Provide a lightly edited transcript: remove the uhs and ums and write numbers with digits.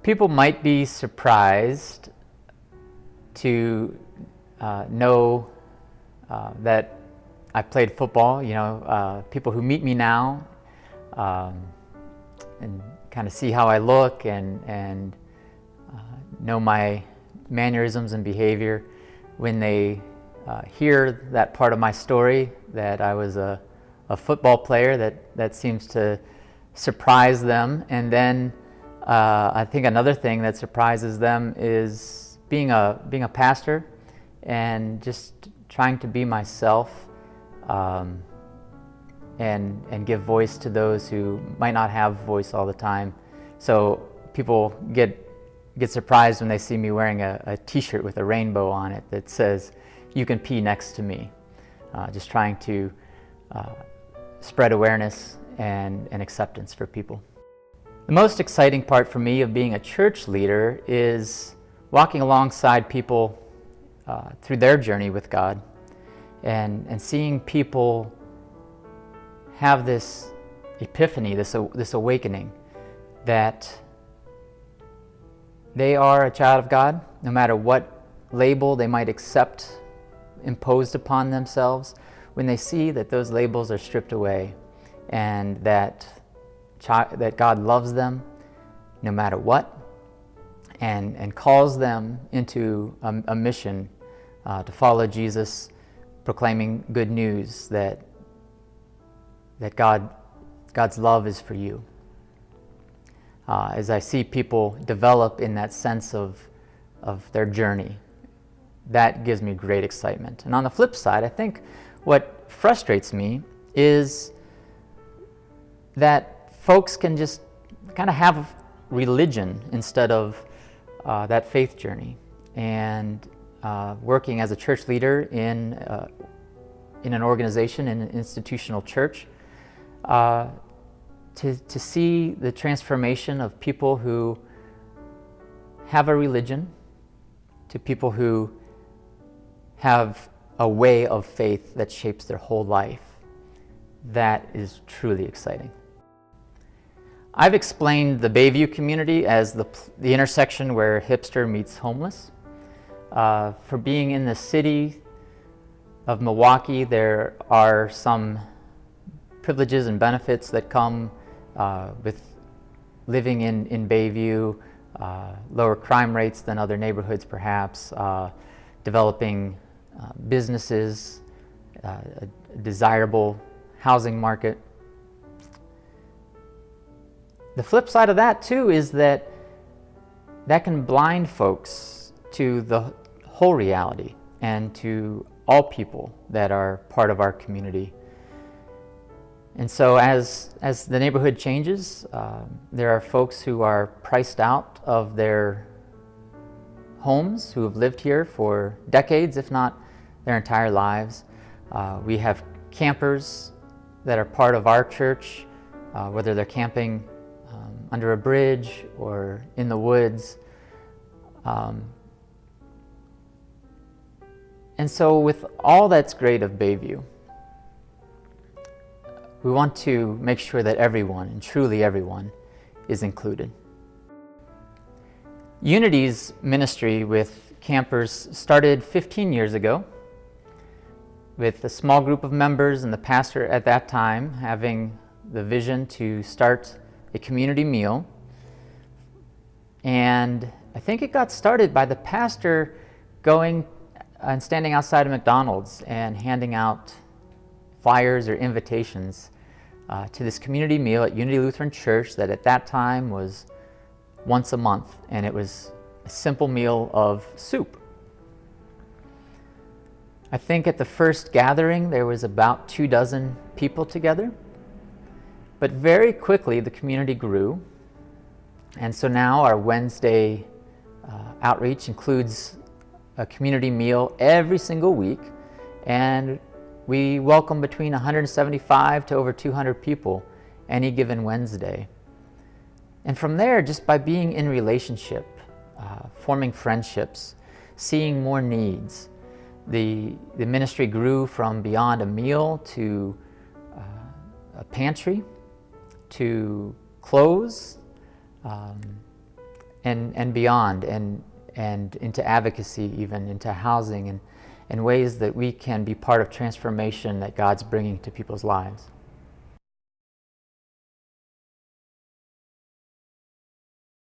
People might be surprised to know that I played football. People who meet me now and kind of see how I look and know my mannerisms and behavior, when they hear that part of my story, that I was a football player, that seems to surprise them. And then I think another thing that surprises them is being a pastor and just trying to be myself and give voice to those who might not have voice all the time. So people get surprised when they see me wearing a t-shirt with a rainbow on it that says, "You can pee next to me." Just trying to spread awareness and acceptance for people. The most exciting part for me of being a church leader is walking alongside people through their journey with God and seeing people have this epiphany, this awakening that they are a child of God, no matter what label they might accept imposed upon themselves. When they see that those labels are stripped away and that God loves them no matter what, and calls them into a mission to follow Jesus, proclaiming good news that God's love is for you. As I see people develop in that sense of their journey, that gives me great excitement. And on the flip side, I think what frustrates me is that folks can just kind of have religion instead of that faith journey. And working as a church leader in an organization, in an institutional church, to see the transformation of people who have a religion to people who have a way of faith that shapes their whole life, that is truly exciting. I've explained the Bayview community as the intersection where hipster meets homeless. For being in the city of Milwaukee, there are some privileges and benefits that come with living in Bayview, lower crime rates than other neighborhoods perhaps, developing businesses, a desirable housing market. The flip side of that too is that can blind folks to the whole reality and to all people that are part of our community. And so as the neighborhood changes, there are folks who are priced out of their homes, who have lived here for decades, if not their entire lives. We have campers that are part of our church, whether they're camping under a bridge or in the woods. And so with all that's great of Bayview, we want to make sure that everyone, and truly everyone, is included. Unity's ministry with campers started 15 years ago with a small group of members and the pastor at that time having the vision to start a community meal. And I think it got started by the pastor going and standing outside of McDonald's and handing out flyers or invitations to this community meal at Unity Lutheran Church that at that time was once a month, and it was a simple meal of soup. I think at the first gathering there was about 24 people together, but very quickly the community grew, and so now our Wednesday outreach includes a community meal every single week, and we welcome between 175 to over 200 people any given Wednesday. And from there, just by being in relationship, forming friendships, seeing more needs, the ministry grew from beyond a meal to a pantry, to clothes, and beyond, and into advocacy, even into housing, and ways that we can be part of transformation that God's bringing to people's lives.